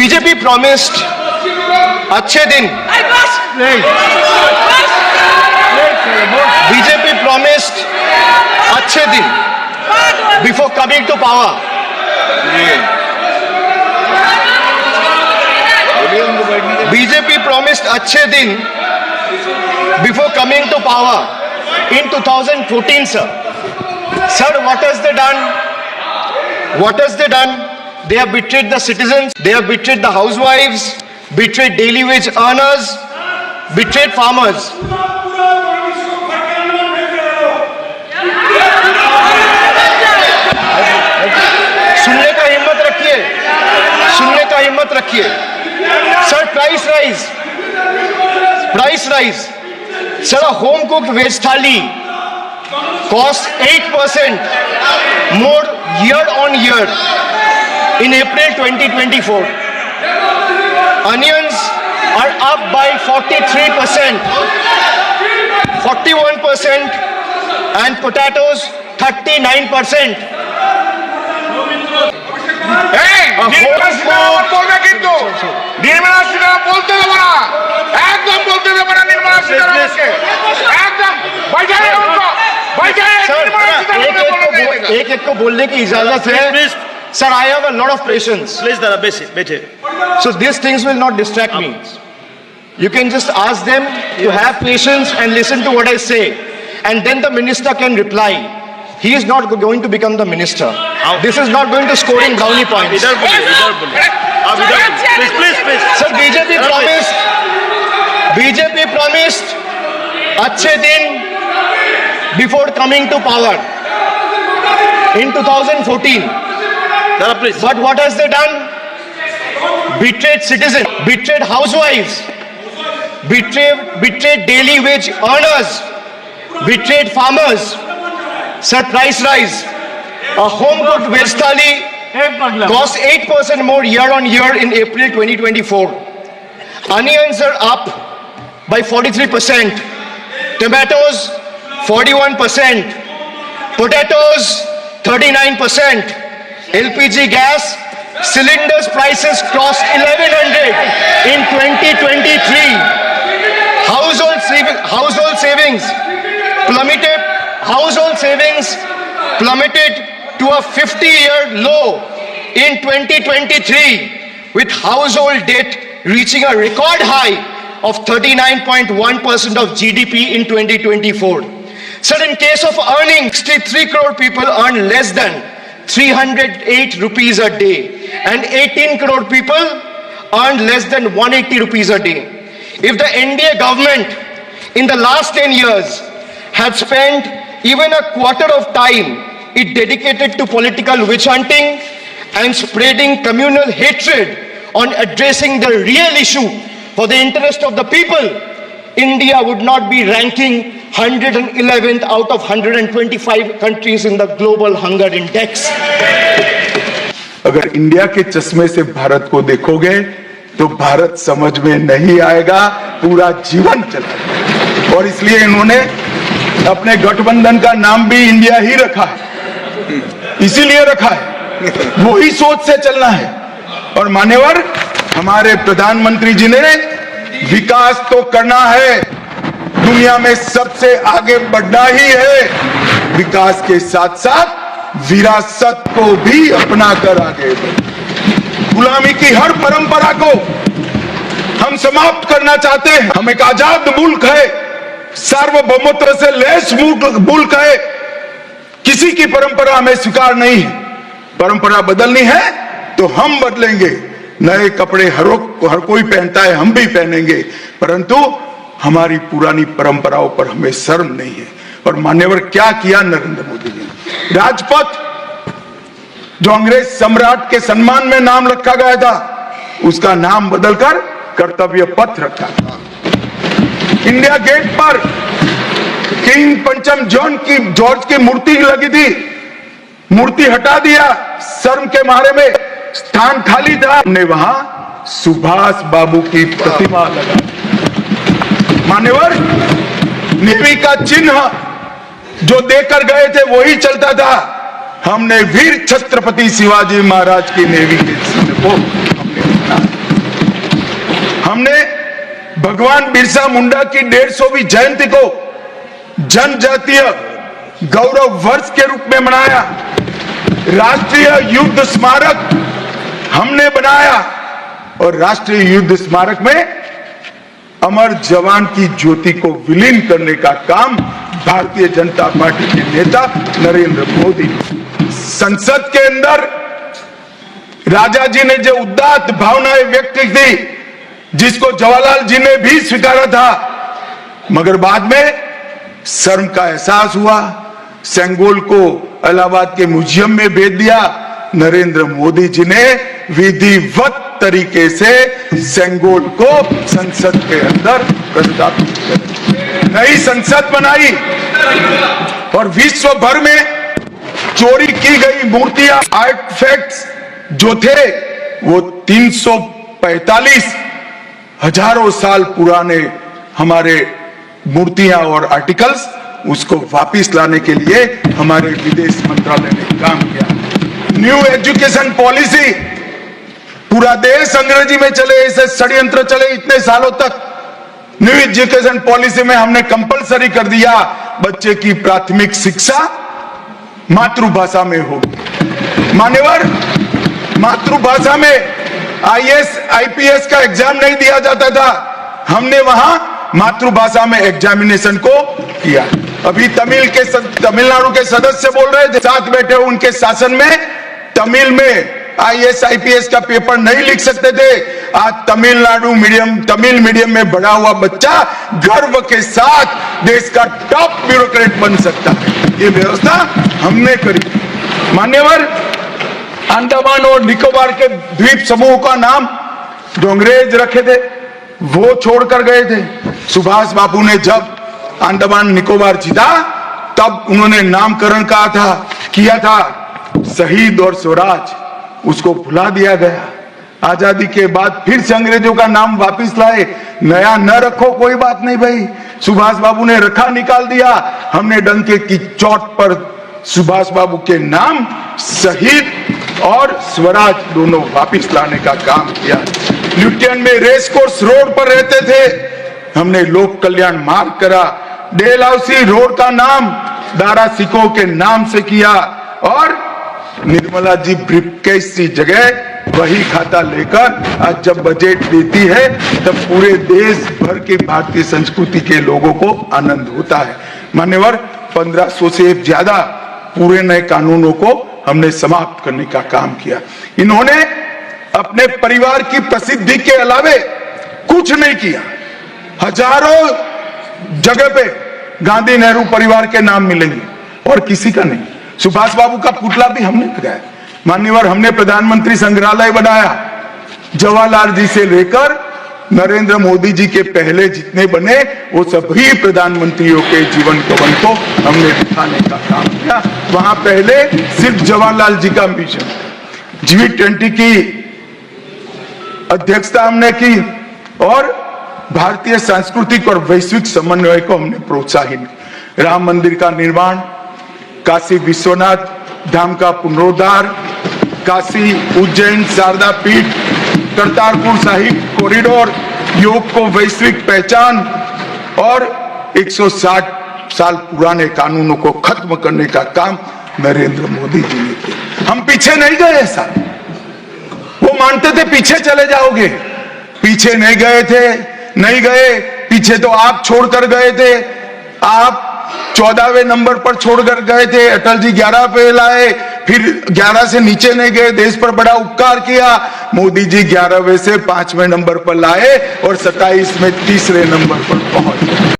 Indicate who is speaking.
Speaker 1: BJP promised अच्छे दिन, BJP promised अच्छे दिन before coming to power. BJP promised अच्छे दिन before coming to power in 2014, sir. Sir, what has they done? What has they done? They have betrayed the citizens, they have betrayed the housewives, betrayed daily wage earners, betrayed farmers. सुनने का हिम्मत रखिए। Sir, price rise. Sir, home cooked veg thali cost 8% more year on year in April 2024. Onions are up by 43%, 41%, and potatoes 39%. एक को बोलने की इजाजत है। Sir, I have a lot of patience.
Speaker 2: Please, Dada, बैठे।
Speaker 1: So these things will not distract me. You can just ask them to have patience and listen to what I say, and then the minister can reply. He is not going to become the minister. This is not going to score in brownie points.
Speaker 2: Please.
Speaker 1: Sir, BJP promised अच्छे दिन before coming to power in 2014.
Speaker 2: Dada, please.
Speaker 1: But what has they done? Betrayed citizens, betrayed housewives, betrayed daily wage earners, betrayed farmers. Sir, price rise. A home cooked veg thali cost 8% more year on year in April 2024. Onions are up by 43%. Tomatoes 41%. Potatoes 39%. LPG gas cylinders prices crossed 1100 in 2023. Household savings plummeted to a 50-year low in 2023, with household debt reaching a record high of 39.1% of GDP in 2024. Sir, in case of earning, 63 crore people earn less than 308 rupees a day, and 18 crore people earn less than 180 rupees a day. If the NDA government in the last 10 years had spent even a quarter of time it dedicated to political witch hunting and spreading communal hatred on addressing the real issue for the interest of the people, India would not be ranking 111th out of 125 countries in the global hunger index.
Speaker 3: अगर India के चश्मे से भारत को देखोगे तो भारत समझ में नहीं आएगा, पूरा जीवन चला। और इसलिए इन्होंने अपने गठबंधन का नाम भी इंडिया ही रखा है, इसीलिए रखा है, वही सोच से चलना है। और मान्यवर हमारे प्रधानमंत्री जी ने विकास तो करना है, दुनिया में सबसे आगे बढ़ना ही है, विकास के साथ साथ विरासत को भी अपना कर आगे बढ़े। गुलामी की हर परंपरा को हम समाप्त करना चाहते हैं। हम एक आजाद मुल्क है, सार्वभौमत्व से लैस मुल्क है, किसी की परंपरा हमें स्वीकार नहीं है। परंपरा बदलनी है तो हम बदलेंगे, नए कपड़े हर कोई पहनता है, हम भी पहनेंगे, परंतु हमारी पुरानी परंपराओं पर हमें शर्म नहीं है। और मान्यवर क्या किया नरेंद्र मोदी ने, राजपथ जो अंग्रेज सम्राट के सम्मान में नाम रखा गया था, उसका नाम बदलकर कर्तव्य पथ रखा। इंडिया गेट पर किंग पंचम जॉर्ज की मूर्ति लगी थी, मूर्ति हटा दिया, शर्म के मारे में स्थान खाली था, हमने वहां सुभाष बाबू की प्रतिमा लगा। मान्यवर नेवी का चिन्ह जो देकर गए थे वही चलता था, हमने वीर छत्रपति शिवाजी महाराज की नेवी के चिन्ह को हमने हमने भगवान बिरसा मुंडा की 150वीं जयंती को जनजातीय गौरव वर्ष के रूप में मनाया। राष्ट्रीय युद्ध स्मारक हमने बनाया और राष्ट्रीय युद्ध स्मारक में अमर जवान की ज्योति को विलीन करने का काम भारतीय जनता पार्टी के नेता नरेंद्र मोदी। संसद के अंदर राजा जी ने जो उदात्त भावनाएं व्यक्त की थी, जिसको जवाहरलाल जी ने भी स्वीकारा था, मगर बाद में शर्म का एहसास हुआ, सेंगोल को इलाहाबाद के म्यूजियम में भेज दिया। नरेंद्र मोदी जी ने विधिवत तरीके से सेंगोल को संसद के अंदर प्रस्तावित किया, नई संसद बनाई और विश्व भर में चोरी की गई मूर्तियां, आर्टिफैक्ट्स जो थे वो 345 हजारों साल पुराने हमारे मूर्तियां और आर्टिकल्स, उसको वापस लाने के लिए हमारे विदेश मंत्रालय ने काम किया। न्यू एजुकेशन पॉलिसी, पूरा देश अंग्रेजी में चले, ऐसे षड्यंत्र चले इतने सालों तक। न्यू एजुकेशन पॉलिसी में हमने कंपलसरी कर दिया बच्चे की प्राथमिक शिक्षा मातृभाषा में हो। मान्यवर, मातृभाषा में आईएएस आईपीएस का एग्जाम नहीं दिया जाता था, हमने वहां मातृभाषा में एग्जामिनेशन को किया। अभी तमिलनाडु के सदस्य बोल रहे थे, साथ बैठे उनके शासन में तमिल में आईएएस आईपीएस का पेपर नहीं लिख सकते थे। आज तमिल मीडियम में बड़ा हुआ बच्चा गर्व के साथ देश का टॉप ब्यूरोक्रेट बन सकता है। ये व्यवस्था हमने करी। मान्यवर, अंडमान और निकोबार के द्वीप समूह का नाम जो अंग्रेज रखे थे वो छोड़कर गए थे। सुभाष बाबू ने जब अंडमान निकोबार जीता तब उन्होंने नामकरण किया था शहीद और स्वराज, उसको भुला दिया गया। आजादी के बाद फिर से अंग्रेजों का नाम वापस लाए, नया न रखो कोई बात नहीं भाई, सुभाष बाबू ने रखा, निकाल दिया। हमने डंके की चोट पर सुभाष बाबू के नाम शहीद और स्वराज दोनों वापस लाने का काम किया। ल्यूटियन में रेस कोर्स रोड पर रहते थे, हमने लोक कल्याण मार्ग करा। डेलहाउसी रोड का नाम दारा सिकोह के नाम से किया और निर्मला जी ब्रीफकेस की जगह वही खाता लेकर आज जब बजट देती है तब पूरे देश भर के भारतीय संस्कृति के लोगों को आनंद होता है। मान्यवर, 1500 से ज्यादा पूरे नए कानूनों को हमने समाप्त करने का काम किया। इन्होंने अपने परिवार की प्रसिद्धि के अलावे कुछ नहीं किया। हजारों जगह पे गांधी नेहरू परिवार के नाम मिलेंगे और किसी का नहीं। सुभाष बाबू का पुतला भी हमने लगाया। मान्यवर, हमने प्रधानमंत्री संग्रहालय बनाया। जवाहरलाल जी से लेकर नरेंद्र मोदी जी के पहले जितने बने वो सभी प्रधानमंत्रियों के जीवन कवन को हमने दिखाने का काम किया। वहां पहले सिर्फ जवाहरलाल जी का मिशन, G20 की अध्यक्षता हमने की और भारतीय सांस्कृतिक और वैश्विक समन्वय को हमने प्रोत्साहित। राम मंदिर का निर्माण, काशी विश्वनाथ धाम का पुनरुद्धार, काशी उज्जैन शारदा पीठ, करतारपुर साहिब कॉरिडोर, योग को वैश्विक पहचान और 160 साल पुराने कानूनों को खत्म करने का काम नरेंद्र मोदी जी ने किया। हम पीछे नहीं गए, ऐसा वो मानते थे पीछे चले जाओगे, पीछे नहीं गए। पीछे तो आप छोड़कर गए थे। आप 14वें नंबर पर छोड़कर गए थे, अटल जी 11 पे लाए, फिर 11 से नीचे नहीं गए, देश पर बड़ा उपकार किया। मोदी जी 11वें से 5वें नंबर पर लाए और 27 में 3रे नंबर पर पहुंच गए।